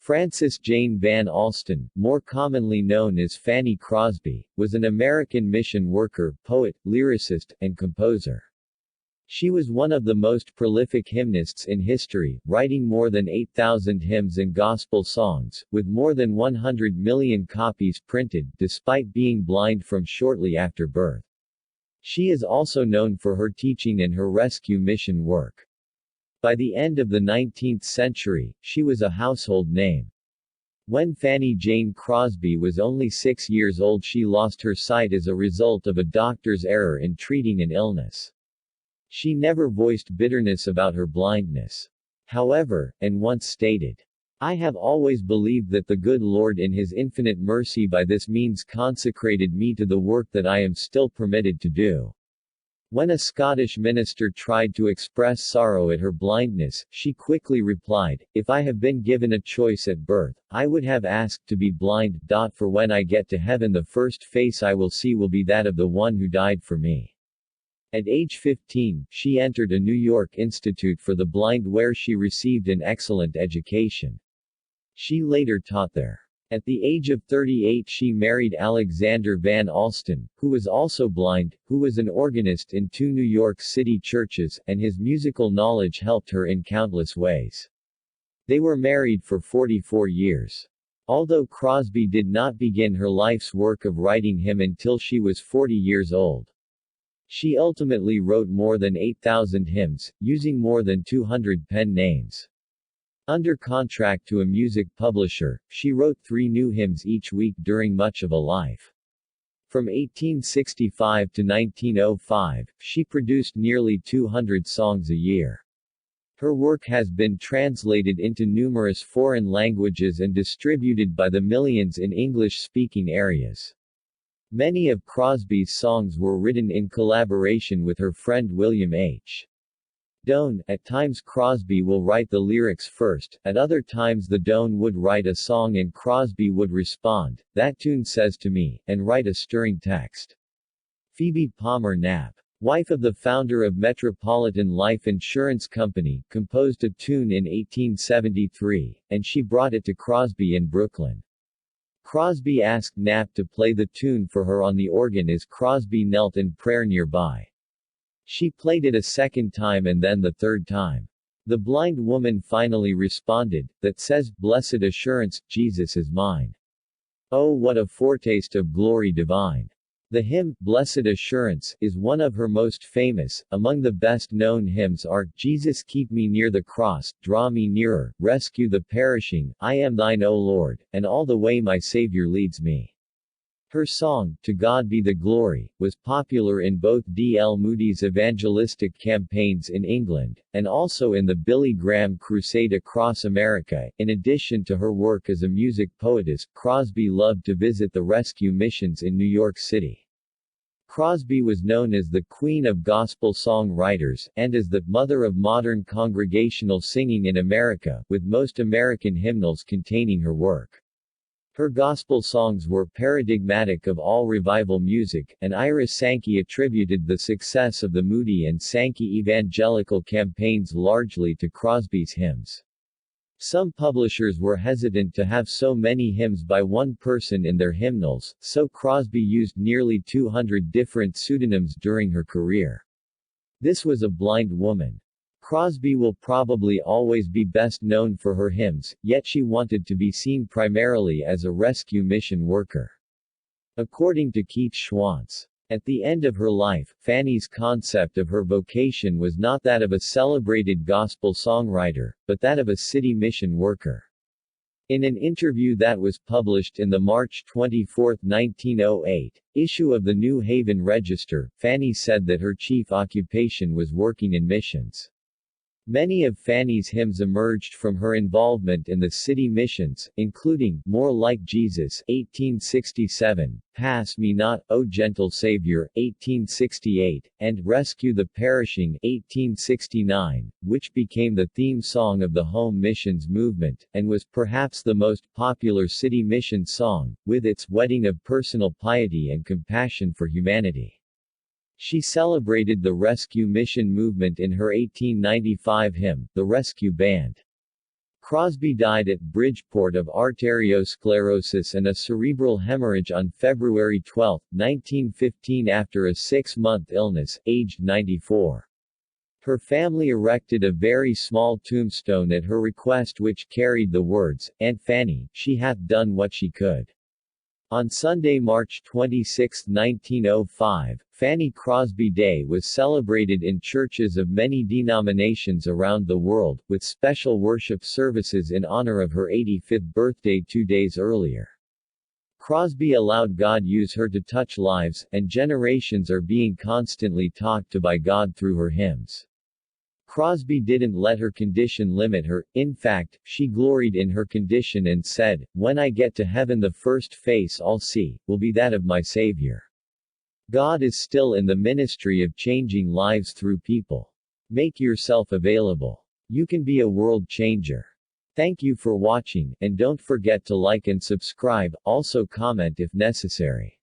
Frances Jane Van Alstyne, more commonly known as Fanny Crosby, was an American mission worker, poet, lyricist, and composer. She was one of the most prolific hymnists in history, writing more than 8,000 hymns and gospel songs, with more than 100 million copies printed, despite being blind from shortly after birth. She is also known for her teaching and her rescue mission work. By the end of the 19th century, she was a household name. When Fanny Jane Crosby was only 6 years old, she lost her sight as a result of a doctor's error in treating an illness. She never voiced bitterness about her blindness. However, and once stated, "I have always believed that the good Lord in His infinite mercy by this means consecrated me to the work that I am still permitted to do." When a Scottish minister tried to express sorrow at her blindness, she quickly replied, "If I have been given a choice at birth, I would have asked to be blind. For when I get to heaven, the first face I will see will be that of the one who died for me." At age 15, she entered a New York Institute for the Blind where she received an excellent education. She later taught there. At the age of 38 she married Alexander Van Alstyne, who was also blind, who was an organist in 2 New York City churches, and his musical knowledge helped her in countless ways. They were married for 44 years. Although Crosby did not begin her life's work of writing hymn until she was 40 years old. She ultimately wrote more than 8,000 hymns, using more than 200 pen names. Under contract to a music publisher, she wrote 3 new hymns each week during much of a life. From 1865 to 1905, she produced nearly 200 songs a year. Her work has been translated into numerous foreign languages and distributed by the millions in English-speaking areas. Many of Crosby's songs were written in collaboration with her friend William H. Doane. At times Crosby will write the lyrics first, at other times the Doane would write a song and Crosby would respond, "That tune says to me," and write a stirring text. Phoebe Palmer Knapp, wife of the founder of Metropolitan Life Insurance Company, composed a tune in 1873, and she brought it to Crosby in Brooklyn. Crosby asked Knapp to play the tune for her on the organ as Crosby knelt in prayer nearby. She played it a second time and then the third time. The blind woman finally responded, "That says, blessed assurance, Jesus is mine. Oh, what a foretaste of glory divine." The hymn, Blessed Assurance, is one of her most famous. Among the best-known hymns are, Jesus keep me near the cross, draw me nearer, rescue the perishing, I am thine O Lord, and all the way my Savior leads me. Her song, To God Be the Glory, was popular in both D. L. Moody's evangelistic campaigns in England, and also in the Billy Graham Crusade across America. In addition to her work as a music poetess, Crosby loved to visit the rescue missions in New York City. Crosby was known as the Queen of Gospel Songwriters, and as the Mother of Modern Congregational Singing in America, with most American hymnals containing her work. Her gospel songs were paradigmatic of all revival music, and Ira Sankey attributed the success of the Moody and Sankey evangelical campaigns largely to Crosby's hymns. Some publishers were hesitant to have so many hymns by one person in their hymnals, so Crosby used nearly 200 different pseudonyms during her career. This was a blind woman. Crosby will probably always be best known for her hymns, yet she wanted to be seen primarily as a rescue mission worker. According to Keith Schwantz, at the end of her life, Fanny's concept of her vocation was not that of a celebrated gospel songwriter, but that of a city mission worker. In an interview that was published in the March 24, 1908, issue of the New Haven Register, Fanny said that her chief occupation was working in missions. Many of Fanny's hymns emerged from her involvement in the city missions, including More Like Jesus 1867, Pass Me Not, O Gentle Savior 1868, and Rescue the Perishing 1869, which became the theme song of the home missions movement, and was perhaps the most popular city mission song, with its wedding of personal piety and compassion for humanity. She celebrated the rescue mission movement in her 1895 hymn, The Rescue Band. Crosby died at Bridgeport of arteriosclerosis and a cerebral hemorrhage on February 12, 1915 after a 6-month illness, aged 94. Her family erected a very small tombstone at her request which carried the words, "Aunt Fanny, she hath done what she could." On Sunday, March 26, 1905, Fanny Crosby Day was celebrated in churches of many denominations around the world, with special worship services in honor of her 85th birthday 2 days earlier. Crosby allowed God use her to touch lives, and generations are being constantly talked to by God through her hymns. Crosby didn't let her condition limit her, in fact, she gloried in her condition and said, "When I get to heaven the first face I'll see, will be that of my Savior." God is still in the ministry of changing lives through people. Make yourself available. You can be a world changer. Thank you for watching, and don't forget to like and subscribe, also comment if necessary.